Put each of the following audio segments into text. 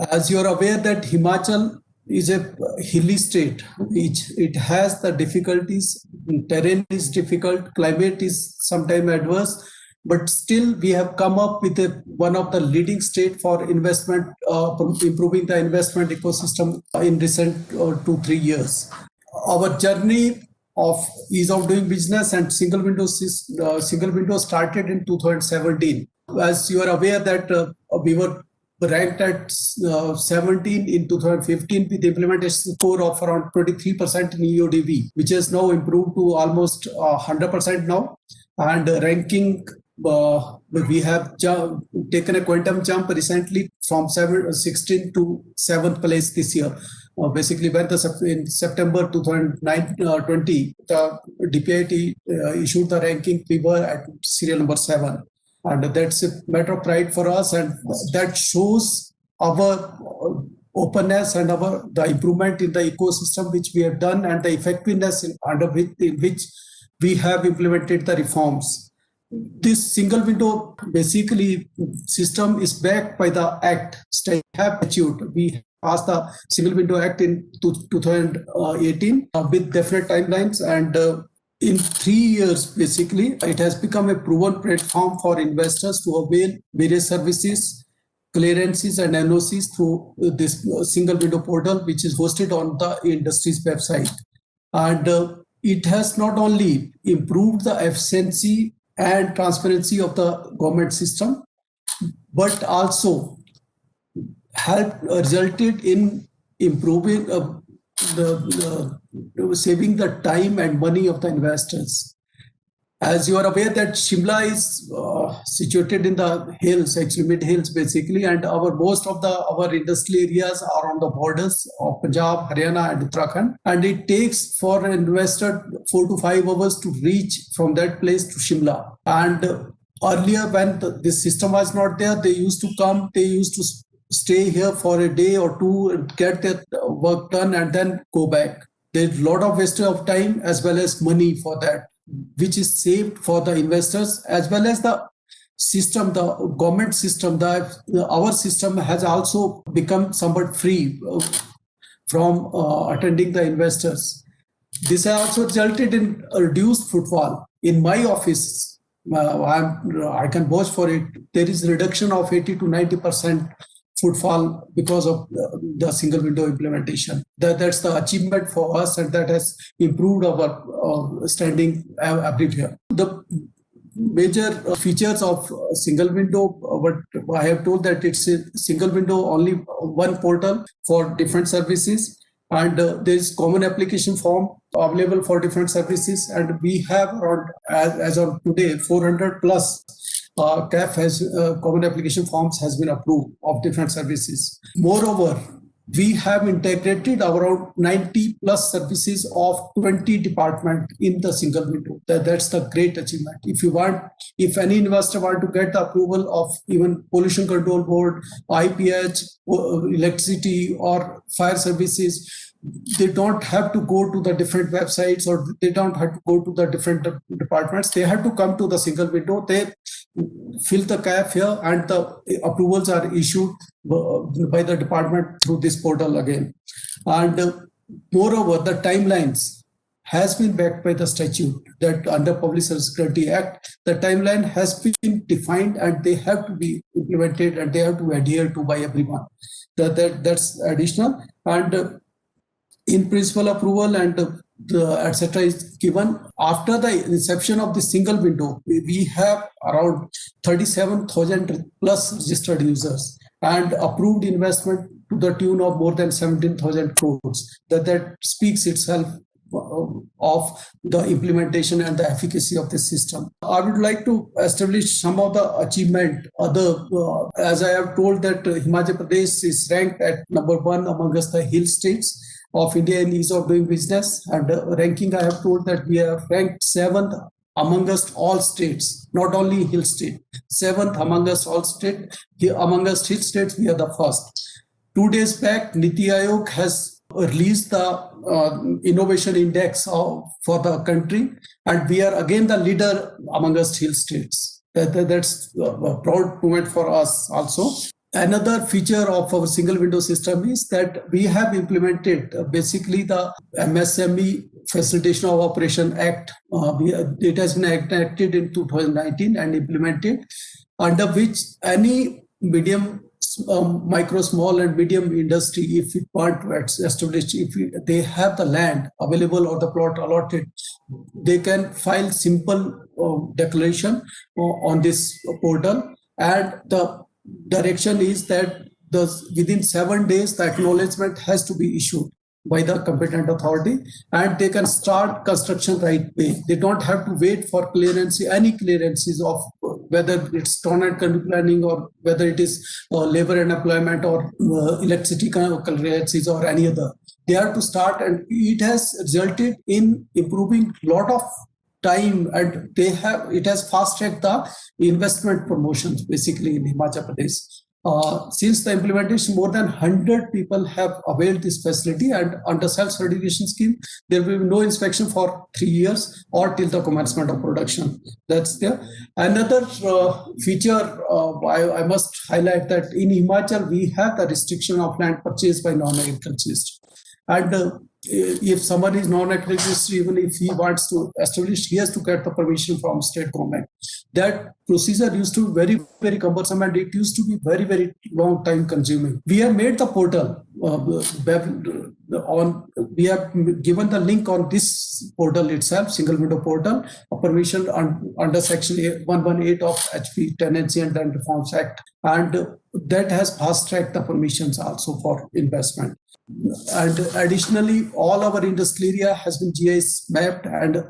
As you are aware that Himachal is a hilly state, which it has the difficulties, terrain is difficult, climate is sometimes adverse, but still we have come up with one of the leading state for investment, improving the investment ecosystem in recent 2-3 years. Our journey of ease of doing business and single window started in 2017. As you are aware that we were ranked at 17 in 2015 with the implementation score of around 23% in EODV, which has now improved to almost 100% now. And ranking, we have taken a quantum jump recently from 16 to 7th place this year. Basically, when in September 2020, the DPIIT issued the ranking, we were at serial number 7. And that's a matter of pride for us, and that shows our openness and the improvement in the ecosystem which we have done, and the effectiveness in which we have implemented the reforms. This single window basically system is backed by the Act statute. We passed the Single Window Act in 2018 with definite timelines, and in 3 years, basically, it has become a proven platform for investors to avail various services, clearances, and NOCs through this single window portal, which is hosted on the industry's website. And it has not only improved the efficiency and transparency of the government system, but also resulted in improving saving the time and money of the investors. As you are aware that Shimla is situated in the hills, actually mid hills basically, and most of our industrial areas are on the borders of Punjab, Haryana, and Uttarakhand, and it takes for an investor 4 to 5 hours to reach from that place to Shimla. And earlier, when this system was not there, they used to stay here for a day or two and get their work done and then go back. There's a lot of wastage of time as well as money for that, which is saved for the investors as well as the system, the government system. Our system has also become somewhat free from attending the investors. This has also resulted in a reduced footfall. In my office, I can vouch for it, there is a reduction of 80 to 90% footfall because of the single window implementation. That's the achievement for us, and that has improved our standing everywhere. The major features of single window, what I have told that it's a single window, only one portal for different services, and there is common application form available for different services, and we have around, as of today, 400 plus CAF has common application forms has been approved of different services. Moreover, we have integrated around 90 plus services of 20 departments in the single window. That's the great achievement. If any investor want to get the approval of even pollution control board, IPH, electricity or fire services, they don't have to go to the different websites, or they don't have to go to the different departments. They have to come to the single window. They fill the CAF here, and the approvals are issued by the department through this portal again. And moreover, the timelines has been backed by the statute that under Public Service Security Act, the timeline has been defined and they have to be implemented and they have to adhere to by everyone. That's additional. And in principle approval and etc. is given after the inception of the single window. We have around 37,000 plus registered users and approved investment to the tune of more than 17,000 crores. That speaks itself of the implementation and the efficacy of the system. I would like to establish some of the achievement. As I have told that Himachal Pradesh is ranked at number 1 amongst the hill states of India in ease of doing business, and ranking I have told that we are ranked 7th amongst all states, not only hill state, 7th amongst all states. Amongst hill states, we are the first. 2 days back, Niti Aayog has released the innovation index for the country, and we are again the leader amongst hill states. That's a proud moment for us also. Another feature of our single window system is that we have implemented basically the MSME Facilitation of Operation Act. It has been enacted in 2019 and implemented, under which any medium, micro, small and medium industry, if it want to establish, if they have the land available or the plot allotted, they can file simple declaration on this portal, and the direction is that within 7 days the acknowledgement has to be issued by the competent authority, and they can start construction right away. They don't have to wait for any clearances of whether it's town and country planning, or whether it is labor and employment, or electricity clearances, or any other. They have to start, and it has resulted in improving a lot of time, and it has fast-tracked the investment promotions basically in Himachal Pradesh. Since the implementation, more than 100 people have availed this facility, and under self-certification scheme, there will be no inspection for 3 years or till the commencement of production. That's there. Another feature I must highlight, that in Himachal, we have the restriction of land purchase by non-agriculturists. And if someone is non-agriculturist, even if he wants to establish, he has to get the permission from state government. That procedure used to be very, very cumbersome, and it used to be very, very long time consuming. We have made the portal we have given the link on this portal itself, single window portal, a permission under section 118 of HP Tenancy and Land Reforms Act, and that has fast-tracked the permissions also for investment. And additionally, all our industrial area has been GIS mapped, and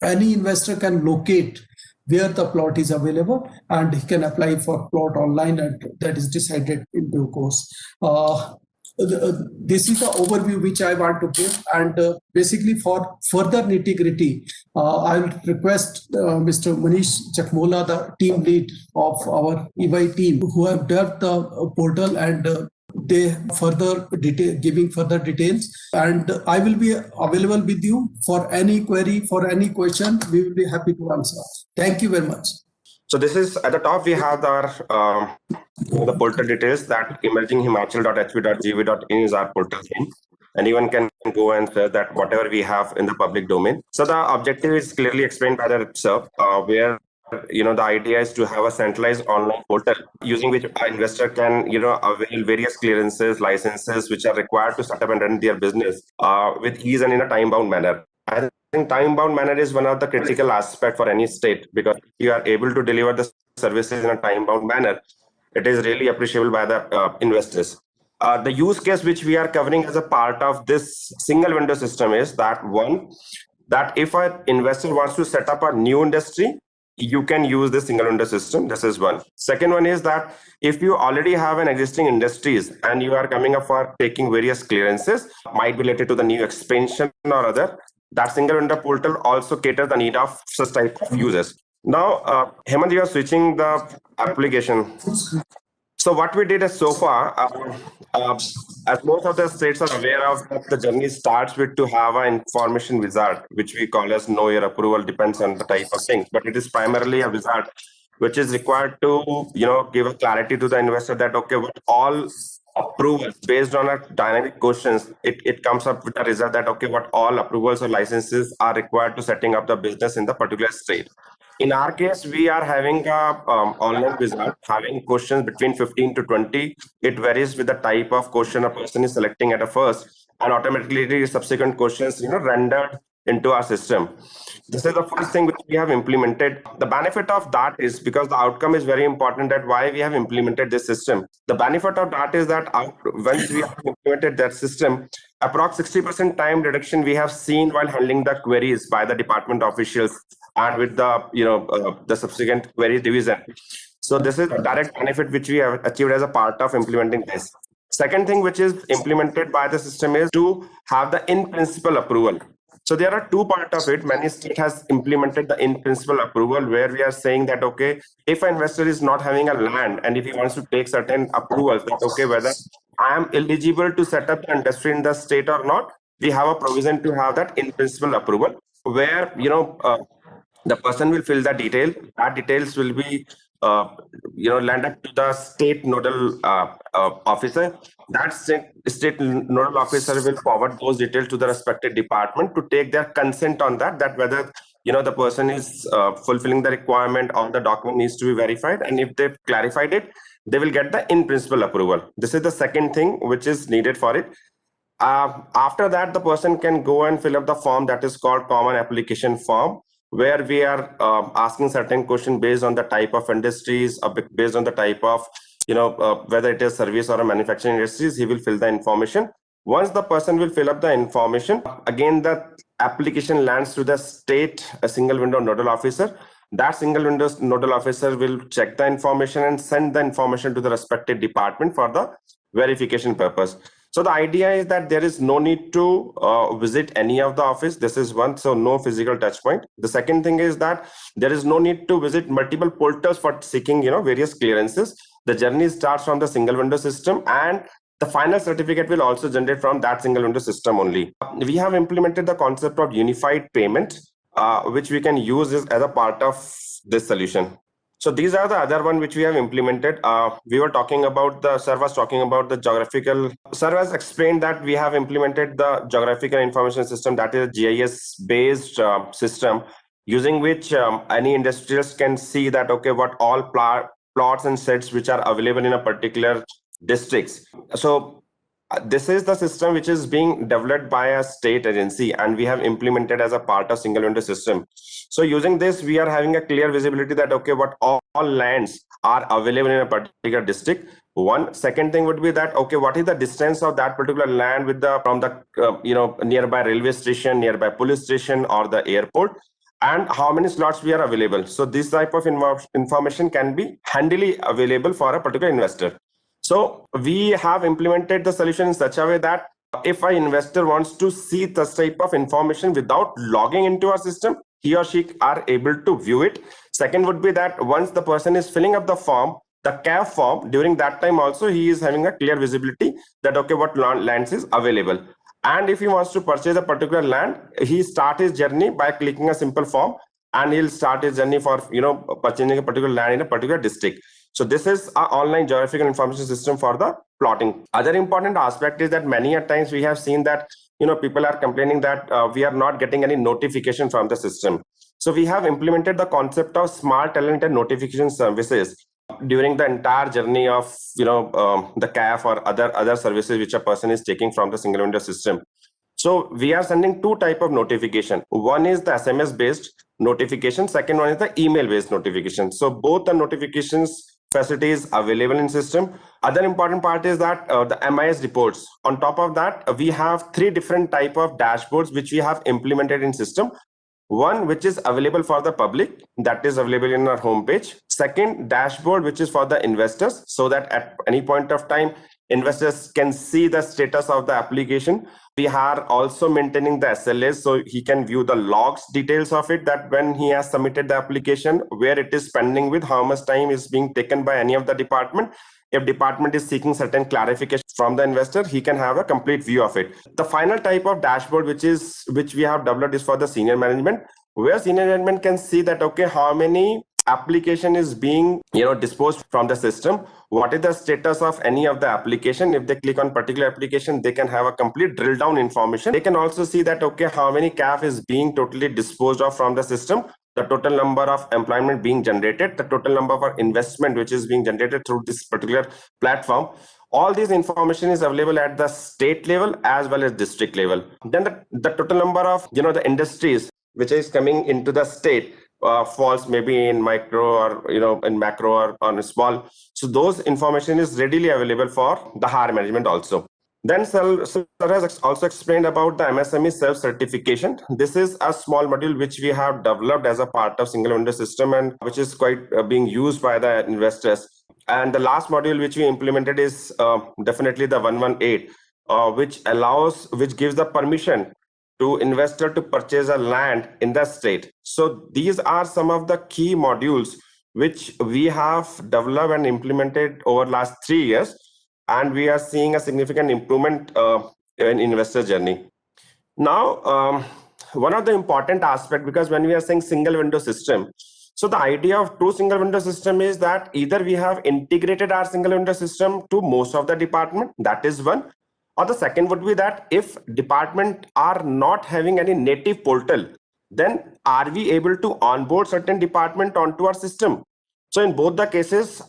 any investor can locate where the plot is available, and he can apply for plot online, and that is decided in due course. This is the overview which I want to give, and basically for further nitty-gritty, I will request Mr. Manish Chakmola, the team lead of our EY team, who have developed the portal, and they giving further details, and I will be available with you for any query, for any question. We will be happy to answer. Thank you very much. So this is at the top. We have our the portal details, that emerginghimachal.hp.gv.in is our portal name. Anyone can go and search that whatever we have in the public domain. So the objective is clearly explained by the itself, where the idea is to have a centralized online portal using which an investor can avail various clearances, licenses which are required to set up and run their business with ease and in a time-bound manner. I think time-bound manner is one of the critical aspects for any state, because if you are able to deliver the services in a time-bound manner, it is really appreciable by the investors. The use case which we are covering as a part of this single window system is that that if an investor wants to set up a new industry, you can use the single window system. This is one. Second one is that if you already have an existing industries and you are coming up for taking various clearances, might be related to the new expansion or other, that single window portal also caters the need of such type of users. Now, Hemant, you are switching the application. So what we did is so far, as most of the states are aware of, that the journey starts with to have an information wizard, which we call as know your approval, depends on the type of things. But it is primarily a wizard, which is required to give a clarity to the investor that, okay, what all approvals based on a dynamic questions, it comes up with a result that, okay, what all approvals or licenses are required to setting up the business in the particular state. In our case, we are having a online wizard having questions between 15 to 20. It varies with the type of question a person is selecting at a first, and automatically subsequent questions rendered into our system. This is the first thing which we have implemented. The benefit of that is, because the outcome is very important, that why we have implemented this system. The benefit of that is that once we have implemented that system, approx 60% time reduction we have seen while handling the queries by the department officials and with the the subsequent query division. So this is a direct benefit which we have achieved as a part of implementing this. Second thing which is implemented by the system is to have the in-principle approval. So there are two parts of it. Many states has implemented the in-principle approval, where we are saying that, okay, if an investor is not having a land and if he wants to take certain approvals, that, okay, whether I am eligible to set up an industry in the state or not, we have a provision to have that in-principle approval, where the person will fill the detail. That details will be landed to the state nodal officer. That state nodal officer will forward those details to the respective department to take their consent on that whether the person is fulfilling the requirement or the document needs to be verified, and if they've clarified it, they will get the in principle approval. This is the second thing which is needed for it. After that, the person can go and fill up the form that is called common application form, where we are asking certain questions based on the type of industries, based on the type of whether it is service or a manufacturing industries. He will fill the information. Once the person will fill up the information, again the application lands to the state single window nodal officer. That single window nodal officer will check the information and send the information to the respective department for the verification purpose. So the idea is that there is no need to visit any of the office. This is one, so no physical touch point. The second thing is that there is no need to visit multiple portals for seeking various clearances. The journey starts from the single window system, and the final certificate will also generate from that single window system only. We have implemented the concept of unified payment, which we can use as a part of this solution. So these are the other one which we have implemented. We were talking about Sir was talking about the geographical. Sir has explained that we have implemented the geographical information system, that is a GIS based system, using which any industrialist can see that, okay, what all plots and sets which are available in a particular districts. So this is the system which is being developed by a state agency, and we have implemented as a part of single window system. So using this, we are having a clear visibility that, okay, what all lands are available in a particular district. One second thing would be that, okay, what is the distance of that particular land from the nearby railway station, nearby police station, or the airport, and how many slots we are available. So this type of information can be handily available for a particular investor. So we have implemented the solution in such a way that if an investor wants to see this type of information without logging into our system, he or she are able to view it. Second would be that once the person is filling up the form, the CAF form, during that time also he is having a clear visibility that, okay, what lands is available. And if he wants to purchase a particular land, he start his journey by clicking a simple form, and he'll start his journey for purchasing a particular land in a particular district. So this is our online geographical information system for the plotting. Other important aspect is that many a times we have seen that people are complaining that we are not getting any notification from the system. So we have implemented the concept of smart talented notification services during the entire journey of the CAF or other services which a person is taking from the single window system. So we are sending two type of notification. One is the SMS based notification. Second one is the email based notification. So both the notifications facilities available in system. Other important part is that the MIS reports. On top of that, we have three different type of dashboards which we have implemented in system. One which is available for the public, that is available in our homepage. Second, dashboard which is for the investors, so that at any point of time investors can see the status of the application. We are also maintaining the SLAs, so he can view the logs details of it, that when he has submitted the application, where it is pending with, how much time is being taken by any of the department. If department is seeking certain clarification from the investor, he can have a complete view of it. The final type of dashboard which we have developed is for the senior management, where senior management can see that, okay, how many application is being disposed from the system, what is the status of any of the application. If they click on particular application, they can have a complete drill down information. They can also see that, okay, how many CAF is being totally disposed of from the system, the total number of employment being generated, the total number of investment which is being generated through this particular platform. All this information is available at the state level as well as district level. Then the total number of the industries which is coming into the state falls maybe in micro or in macro or on small. So those information is readily available for the higher management also. Then Sir has also explained about the MSME self-certification. This is a small module which we have developed as a part of single window system, and which is quite being used by the investors. And the last module which we implemented is definitely the 118, which gives the permission to investor to purchase a land in the state. So these are some of the key modules which we have developed and implemented over last 3 years, and we are seeing a significant improvement in investor journey. Now, one of the important aspect, because when we are saying single window system, So the idea of true single window system is that either we have integrated our single window system to most of the department, that is one, or the second would be that if department are not having any native portal, then are we able to onboard certain department onto our system? So in both the cases,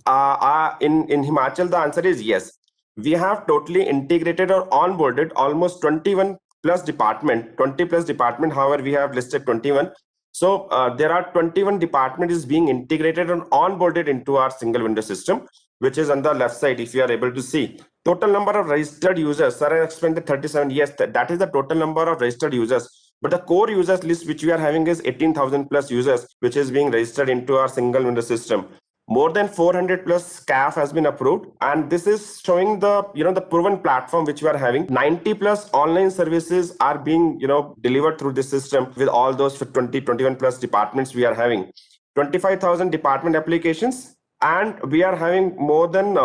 in Himachal, the answer is yes. We have totally integrated or onboarded almost 21 plus department, 20 plus department. However, we have listed 21. So there are 21 department is being integrated and onboarded into our single window system, which is on the left side, if you are able to see. Total number of registered users, sir, I explained the 37. Yes, that is the total number of registered users. But the core users list which we are having is 18,000 plus users, which is being registered into our single window system. More than 400 plus CAF has been approved, and this is showing the the proven platform which we are having. 90 plus online services are being delivered through this system with all those 21 plus departments we are having. 25,000 department applications, and we are having more than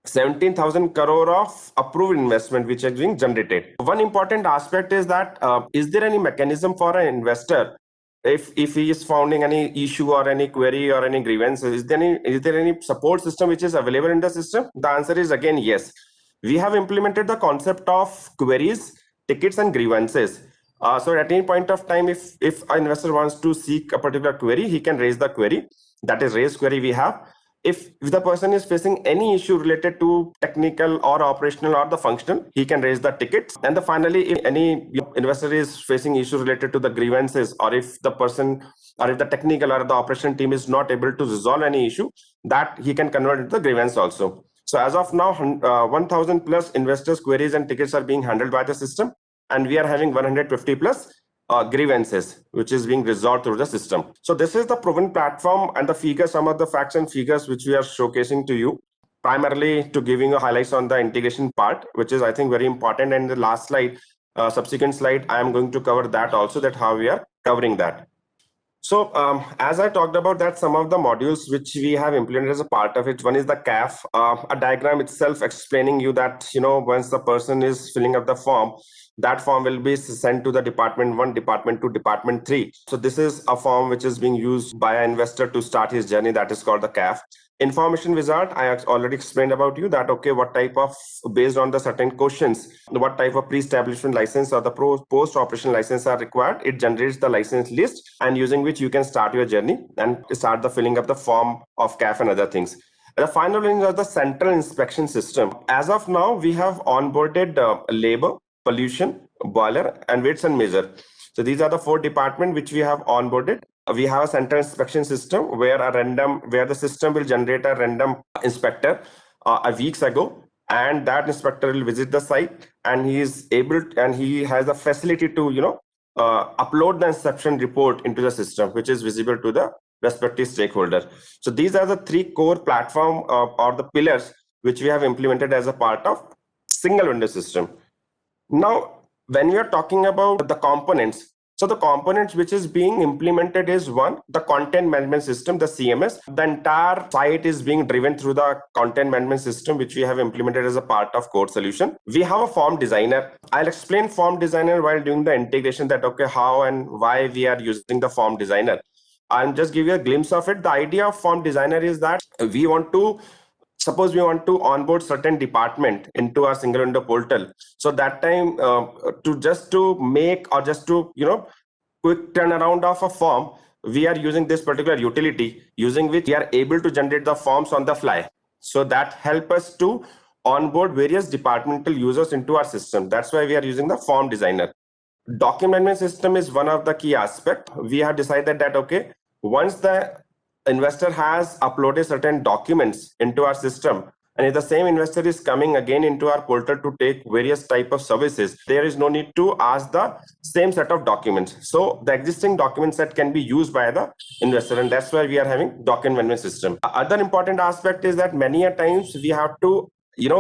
17,000 crore of approved investment which is being generated. One important aspect is that is there any mechanism for an investor if he is finding any issue or any query or any grievance? Is there any support system which is available in the system? The answer is again yes. We have implemented the concept of queries, tickets, and grievances. So at any point of time, if an investor wants to seek a particular query, he can raise the query. That is raise query we have. If the person is facing any issue related to technical or operational or the functional, he can raise the tickets. And finally, if any investor is facing issue related to the grievances, or if the person or if the technical or the operation team is not able to resolve any issue, that he can convert into the grievance also. So as of now, 1,000 plus investors queries and tickets are being handled by the system, and we are having 150 plus grievances which is being resolved through the system. So this is the proven platform, and the figures, some of the facts and figures which we are showcasing to you, primarily to giving you highlights on the integration part, which is I think very important. And the last slide, subsequent slide, I am going to cover that also, that how we are covering that. So as I talked about that, some of the modules which we have implemented as a part of it, one is the CAF, a diagram itself explaining you that once the person is filling up the form, that form will be sent to the department 1, department 2, department 3. So this is a form which is being used by an investor to start his journey. That is called the CAF. Information wizard, I already explained about you that, okay, what type of, based on the certain questions, what type of pre-establishment license or the post-operation license are required. It generates the license list, and using which you can start your journey and start the filling up the form of CAF and other things. The final one is the central inspection system. As of now, we have onboarded labor, pollution, boiler, and weights and measure. So these are the 4 departments which we have onboarded. We have a central inspection system where the system will generate a random inspector a weeks ago, and that inspector will visit the site, and he has the facility to upload the inspection report into the system, which is visible to the respective stakeholder. So these are the 3 core platform or the pillars which we have implemented as a part of single window system. Now, when we are talking about the components, so the components which is being implemented is one, the content management system, the CMS. The entire site is being driven through the content management system, which we have implemented as a part of core solution. We have a form designer. I'll explain form designer while doing the integration, that okay, how and why we are using the form designer. I'll just give you a glimpse of it. The idea of form designer is that suppose we want to onboard certain department into our single window portal. So that time to make or just to quick turnaround of a form, we are using this particular utility, using which we are able to generate the forms on the fly. So that help us to onboard various departmental users into our system. That's why we are using the form designer. Document management system is one of the key aspects. We have decided that okay, once the investor has uploaded certain documents into our system, and if the same investor is coming again into our portal to take various type of services, there is no need to ask the same set of documents. So the existing document set can be used by the investor, and that's why we are having document management system. Other important aspect is that many a times we have to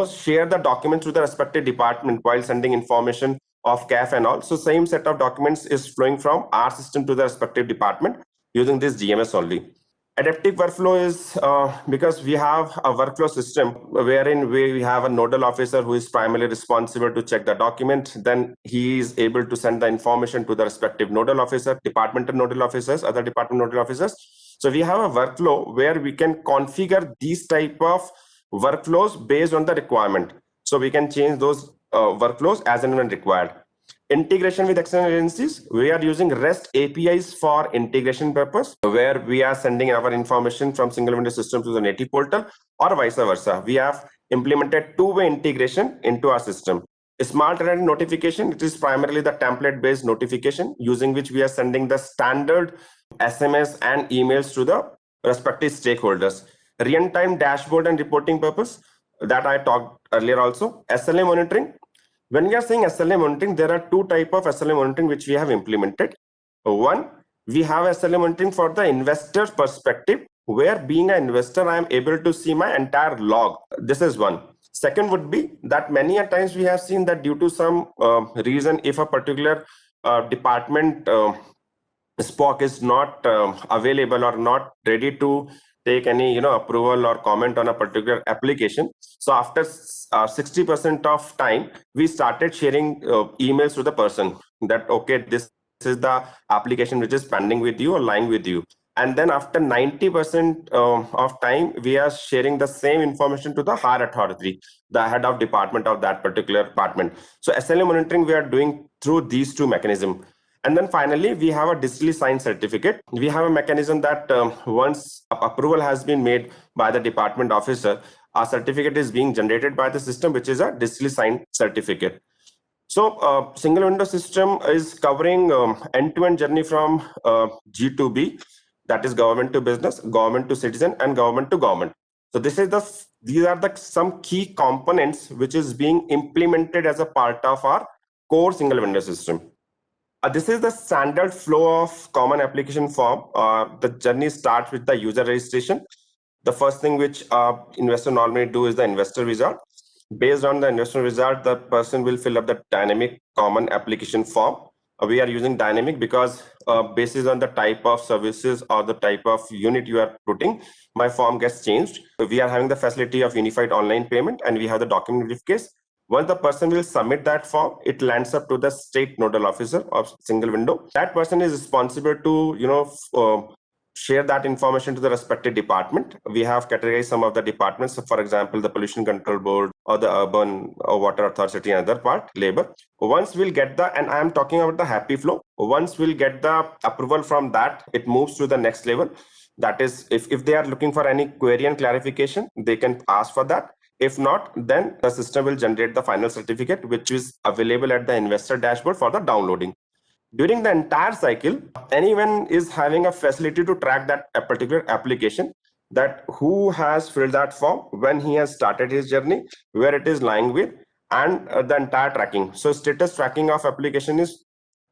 share the documents to the respective department while sending information of CAF and all. So same set of documents is flowing from our system to the respective department using this GMS only. Adaptive workflow is because we have a workflow system wherein we have a nodal officer who is primarily responsible to check the document. Then he is able to send the information to the respective nodal officer, departmental nodal officers, other department nodal officers. So we have a workflow where we can configure these type of workflows based on the requirement. So we can change those workflows as and when required. Integration with external agencies, we are using REST APIs for integration purpose, where we are sending our information from single window system to the native portal, or vice versa. We have implemented two-way integration into our system. A smart alert notification, it is primarily the template-based notification using which we are sending the standard SMS and emails to the respective stakeholders. Real-time dashboard and reporting purpose, that I talked earlier also. SLA monitoring. When we are saying SLA monitoring, there are two types of SLA monitoring which we have implemented. One, we have SLA monitoring for the investor's perspective, where being an investor, I am able to see my entire log. This is one. Second would be that many a times we have seen that due to some reason, if a particular department SPOC is not available or not ready to take any approval or comment on a particular application. So after 60% of time, we started sharing emails to the person that, okay, this is the application which is pending with you or lying with you. And then after 90% of time, we are sharing the same information to the higher authority, the head of department of that particular department. So SLA monitoring we are doing through these two mechanisms. And then finally, we have a digitally signed certificate. We have a mechanism that once approval has been made by the department officer, a certificate is being generated by the system, which is a digitally signed certificate. So single window system is covering end-to-end journey from G2B, that is government to business, government to citizen, and government to government. So these are the some key components which is being implemented as a part of our core single window system. This is the standard flow of common application form. The journey starts with the user registration. The first thing which investor normally do is the investor wizard. Based on the investor wizard, the person will fill up the dynamic common application form. We are using dynamic because based on the type of services or the type of unit you are putting, my form gets changed. We are having the facility of unified online payment, and we have the document verification. Once the person will submit that form, it lands up to the state nodal officer of single window. That person is responsible to share that information to the respective department. We have categorized some of the departments. So for example, the pollution control board or the urban or water authority, another part, labor. Once we'll get and I am talking about the happy flow. Once we'll get the approval from that, it moves to the next level. That is, if they are looking for any query and clarification, they can ask for that. If not, then the system will generate the final certificate, which is available at the investor dashboard for the downloading. During the entire cycle, anyone is having a facility to track that particular application, that who has filled that form, when he has started his journey, where it is lying with, and the entire tracking. So status tracking of application is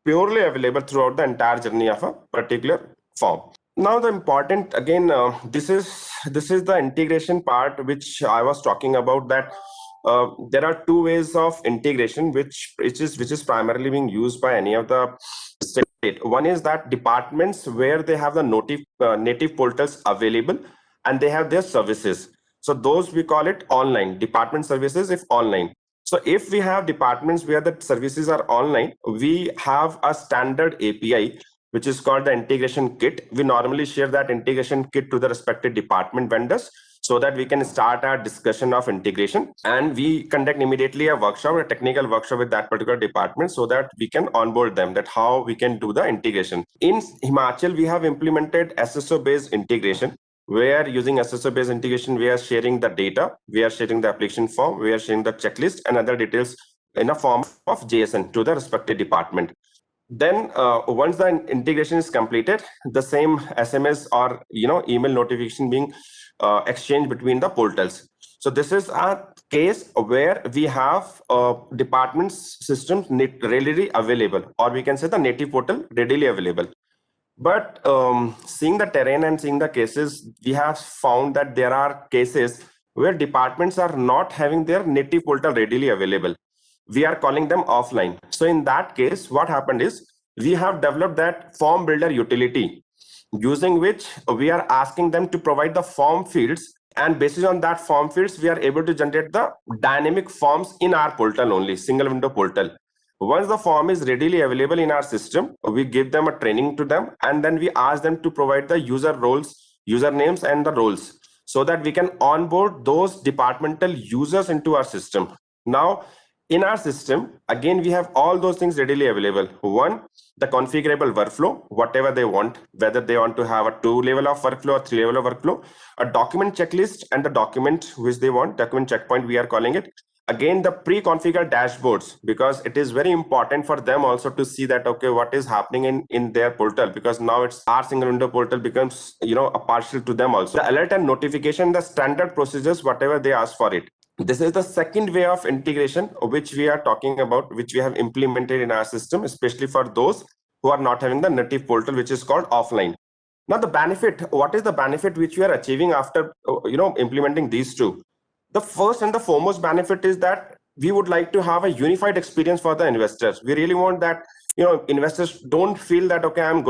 purely available throughout the entire journey of a particular form. Now the important, again, this is the integration part which I was talking about, that there are two ways of integration which is primarily being used by any of the state. One is that departments where they have the native portals available and they have their services. So those we call it online department services if online. So if we have departments where the services are online, we have a standard API which is called the integration kit. We normally share that integration kit to the respective department vendors so that we can start our discussion of integration, and we conduct immediately a technical workshop with that particular department so that we can onboard them, that how we can do the integration. In Himachal, we have implemented SSO based integration, where using SSO based integration, we are sharing the data, we are sharing the application form, we are sharing the checklist and other details in a form of JSON to the respective department. Then once the integration is completed, the same SMS or email notification being exchanged between the portals. So this is a case where we have departments systems readily available, or we can say the native portal readily available. But seeing the terrain and seeing the cases, we have found that there are cases where departments are not having their native portal readily available. We are calling them offline. So in that case, what happened is we have developed that form builder utility, using which we are asking them to provide the form fields, and based on that form fields, we are able to generate the dynamic forms in our portal only, single window portal. Once the form is readily available in our system, we give them a training to them, and then we ask them to provide the user roles, usernames and the roles, so that we can onboard those departmental users into our system. Now, in our system, again, we have all those things readily available. One, the configurable workflow, whatever they want, whether they want to have a 2-level of workflow or 3-level of workflow, a document checklist and the document which they want, document checkpoint, we are calling it. Again, the pre-configured dashboards, because it is very important for them also to see that, okay, what is happening in their portal, because now it's our single window portal becomes, a partial to them also. The alert and notification, the standard procedures, whatever they ask for it. This is the second way of integration which we are talking about, which we have implemented in our system, especially for those who are not having the native portal, which is called offline. Now, the benefit, what is the benefit which we are achieving after, implementing these two? The first and the foremost benefit is that we would like to have a unified experience for the investors. We really want that, investors don't feel that, okay, I'm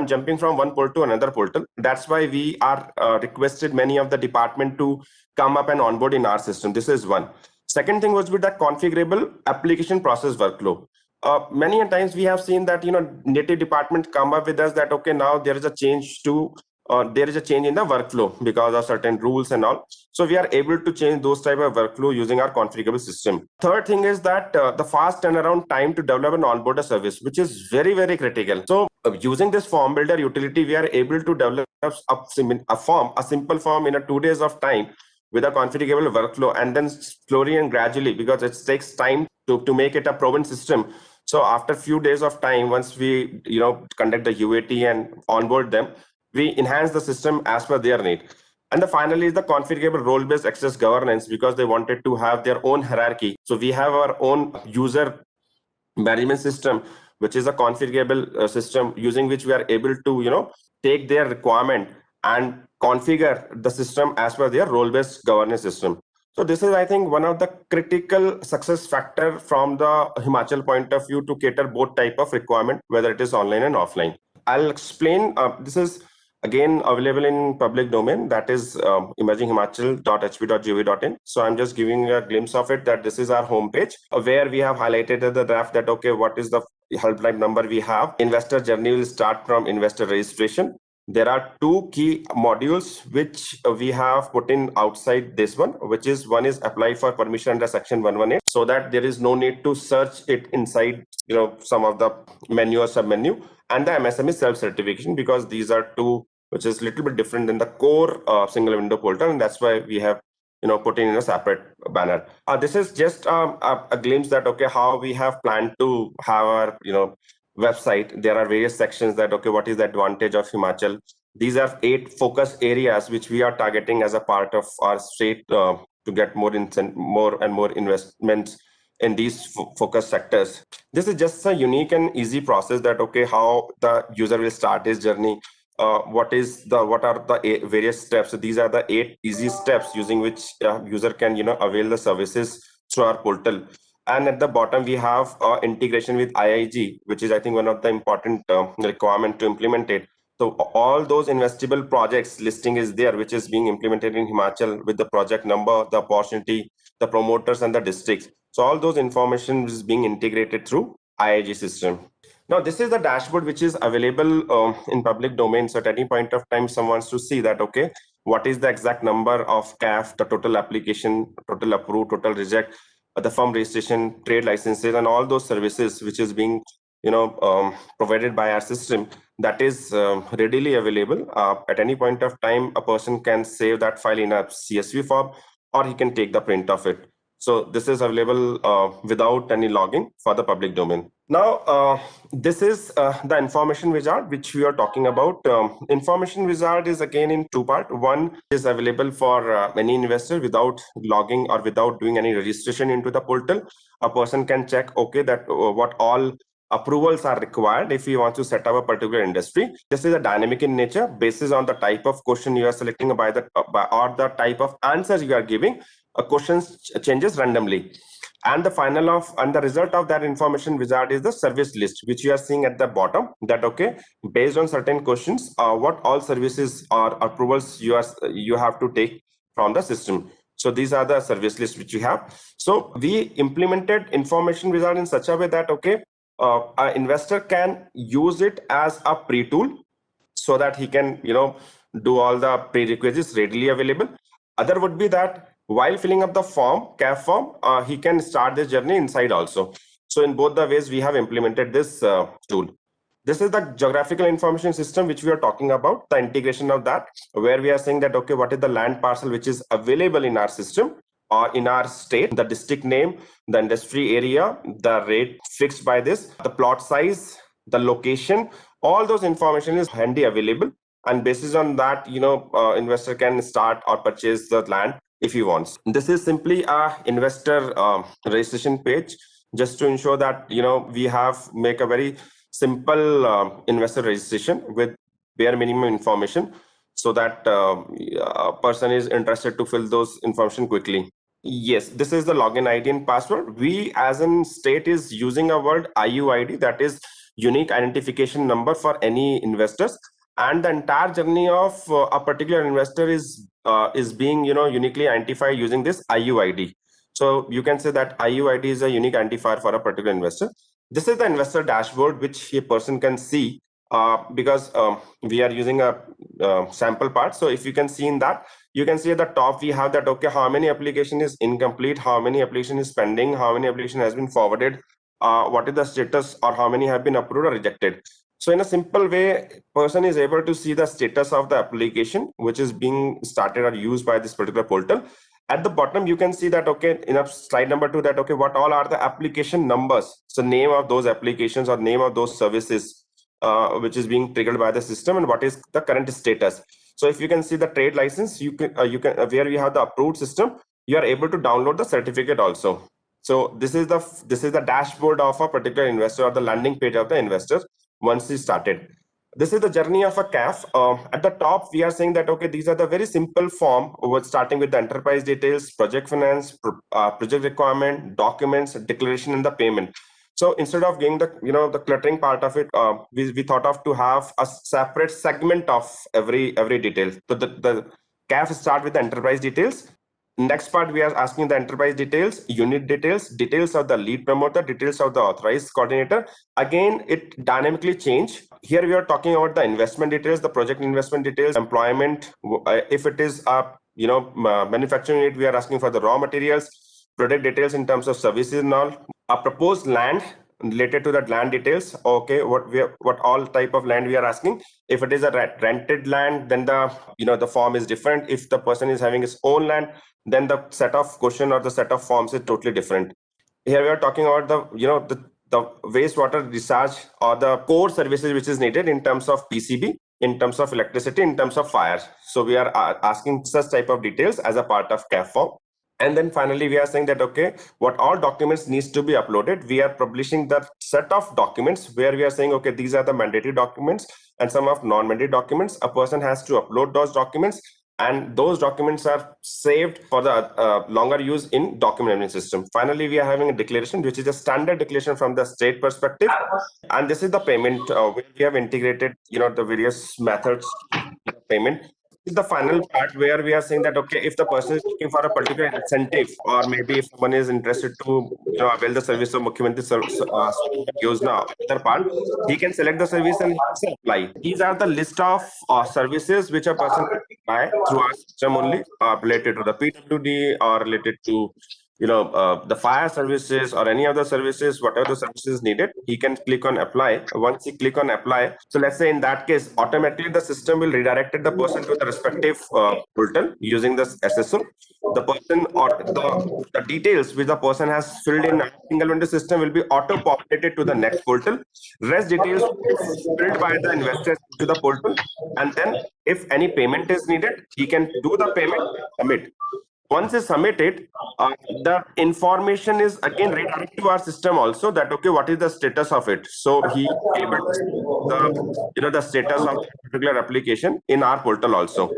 jumping from one portal to another portal. That's why we are requested many of the department to come up and onboard in our system. This is one. Second thing was with the configurable application process workflow. Many times we have seen that, native department come up with us that, okay, now there is a change in the workflow because of certain rules and all. So we are able to change those type of workflow using our configurable system. Third thing is that the fast turnaround time to develop and onboard a service, which is very, very critical. So using this form builder utility, we are able to develop a simple form in 2 days of time with a configurable workflow, and then slowly and gradually, because it takes time to make it a proven system. So after a few days of time, once we conduct the UAT and onboard them, we enhance the system as per their need. And the finally is the configurable role-based access governance, because they wanted to have their own hierarchy. So we have our own user management system, which is a configurable system using which we are able to take their requirement and configure the system as per their role-based governance system. So this is, I think, one of the critical success factor from the Himachal point of view to cater both type of requirement, whether it is online and offline. I'll explain. This is again available in public domain, that is emerginghimachal.hp.gov.in. So I'm just giving a glimpse of it, that this is our homepage where we have highlighted the draft that, okay, what is the helpline number we have. Investor journey will start from investor registration. There are 2 key modules which we have put in outside this one, which is one is apply for permission under section 118, so that there is no need to search it inside some of the menu or sub-menu, and the MSME self-certification, because these are 2 which is a little bit different than the core single window portal, and that's why we have put in a separate banner. This is just a glimpse that, okay, how we have planned to have our website. There are various sections that, okay, what is the advantage of Himachal? These are 8 focus areas which we are targeting as a part of our state to get more and more investments in these focus sectors. This is just a unique and easy process that, okay, how the user will start his journey. What are the various steps? So these are the 8 easy steps using which user can avail the services through our portal. And at the bottom, we have integration with IIG, which is, I think, one of the important requirement to implement it. So all those investable projects listing is there, which is being implemented in Himachal with the project number, the opportunity, the promoters, and the districts. So all those information is being integrated through IIG system. Now, this is the dashboard which is available in public domain. So at any point of time, someone wants to see that, okay, what is the exact number of CAF, the total application, total approve, total reject, the firm registration, trade licenses, and all those services which is being provided by our system, that is readily available. At any point of time, a person can save that file in a CSV form, or he can take the print of it. So this is available without any logging for the public domain. Now, this is the information wizard which we are talking about. Information wizard is again in 2 parts. One is available for any investor without logging or without doing any registration into the portal. A person can check, okay, that what all approvals are required if you want to set up a particular industry. This is a dynamic in nature, basis on the type of question you are selecting or the type of answers you are giving. A question changes randomly, and the result of that information wizard is the service list, which you are seeing at the bottom. That, okay, based on certain questions, what all services or approvals you have to take from the system. So these are the service lists which we have. So we implemented information wizard in such a way that, okay, an investor can use it as a pre-tool so that he can, do all the prerequisites readily available. Other would be that while filling up the form, CAF form, he can start this journey inside also. So in both the ways, we have implemented this tool. This is the geographical information system which we are talking about, the integration of that, where we are saying that, okay, what is the land parcel which is available in our system or in our state, the district name, the industry area, the rate fixed by this, the plot size, the location, all those information is handy available. And basis on that, investor can start or purchase the land if he wants. This is simply a investor registration page, just to ensure that, we have make a very simple investor registration with bare minimum information so that a person is interested to fill those information quickly. Yes, this is the login ID and password. We as in state is using a word IUID, that is unique identification number for any investors, and the entire journey of a particular investor is being uniquely identified using this IUID. So you can say that IUID is a unique identifier for a particular investor. This is the investor dashboard which a person can see because we are using a sample part. So if you can see in that, you can see at the top we have that, okay, how many application is incomplete, how many application is pending, how many application has been forwarded, what is the status, or how many have been approved or rejected. So in a simple way, person is able to see the status of the application which is being started or used by this particular portal. At the bottom, you can see that, okay, in a slide number 2, that, okay, what all are the application numbers? So name of those applications or name of those services which is being triggered by the system, and what is the current status. So if you can see the trade license, you can where we have the approved system, you are able to download the certificate also. So this is the dashboard of a particular investor, or the landing page of the investor once he started. This is the journey of a CAF. At the top, we are saying that, okay, these are the very simple form, starting with the enterprise details, project finance, project requirement, documents, declaration, and the payment. So instead of getting the cluttering part of it, we thought of to have a separate segment of every detail. So the CAF start with the enterprise details. Next part, we are asking the enterprise details, unit details, details of the lead promoter, details of the authorized coordinator. Again, it dynamically change. Here we are talking about the investment details, the project investment details, employment. If it is a manufacturing unit, we are asking for the raw materials, product details in terms of services and all. A proposed land, related to that land details. Okay, what all type of land we are asking. If it is a rented land, then the form is different. If the person is having his own land, then the set of question or the set of forms is totally different. Here we are talking about the wastewater discharge or the core services which is needed in terms of PCB, in terms of electricity, in terms of fire. So we are asking such type of details as a part of CAF form. And then finally, we are saying that, okay, what all documents needs to be uploaded. We are publishing that set of documents where we are saying, okay, these are the mandatory documents and some of non-mandatory documents. A person has to upload those documents, and those documents are saved for the longer use in document management system. Finally, we are having a declaration, which is a standard declaration from the state perspective. And this is the payment where we have integrated, the various methods of payment. Is the final part where we are saying that, okay, if the person is looking for a particular incentive, or maybe if someone is interested to avail the service of Mukhyamantri Yojana, other part, he can select the service and he can apply. These are the list of services which a person can buy through our system only, related to the PWD or related to the fire services or any other services, whatever the services needed, he can click on apply. Once he click on apply, so let's say in that case, automatically the system will redirect the person to the respective portal using this SSO. The person or the details which the person has filled in a single window system will be auto populated to the next portal. Rest details filled by the investors to the portal, and then if any payment is needed, he can do the payment, submit. Once it's submitted, the information is again redirected to our system also, that, okay, what is the status of it. So he able to see the status of the particular application in our portal also.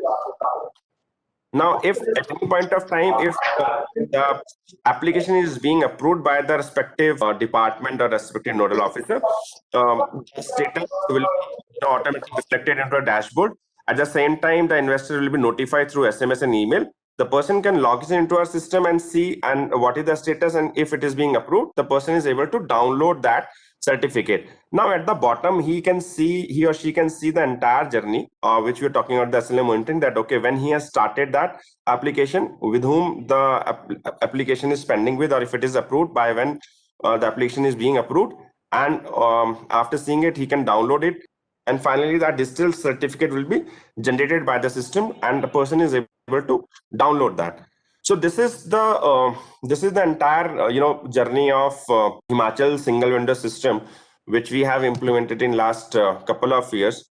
Now, if at any point of time, if the application is being approved by the respective department or respective nodal officer, the status will be automatically reflected into a dashboard. At the same time, the investor will be notified through SMS and email the person can log into our system and see and what is the status, and if it is being approved, the person is able to download that certificate. Now at the bottom, he or she can see the entire journey, which we're talking about the SLA monitoring, that okay, when he has started that application, with whom the application is pending with, or if it is approved, by when the application is being approved, and after seeing it, he can download it, and finally that digital certificate will be generated by the system, and the person is able to download that. So this is the entire journey of Himachal single vendor system, which we have implemented in last couple of years.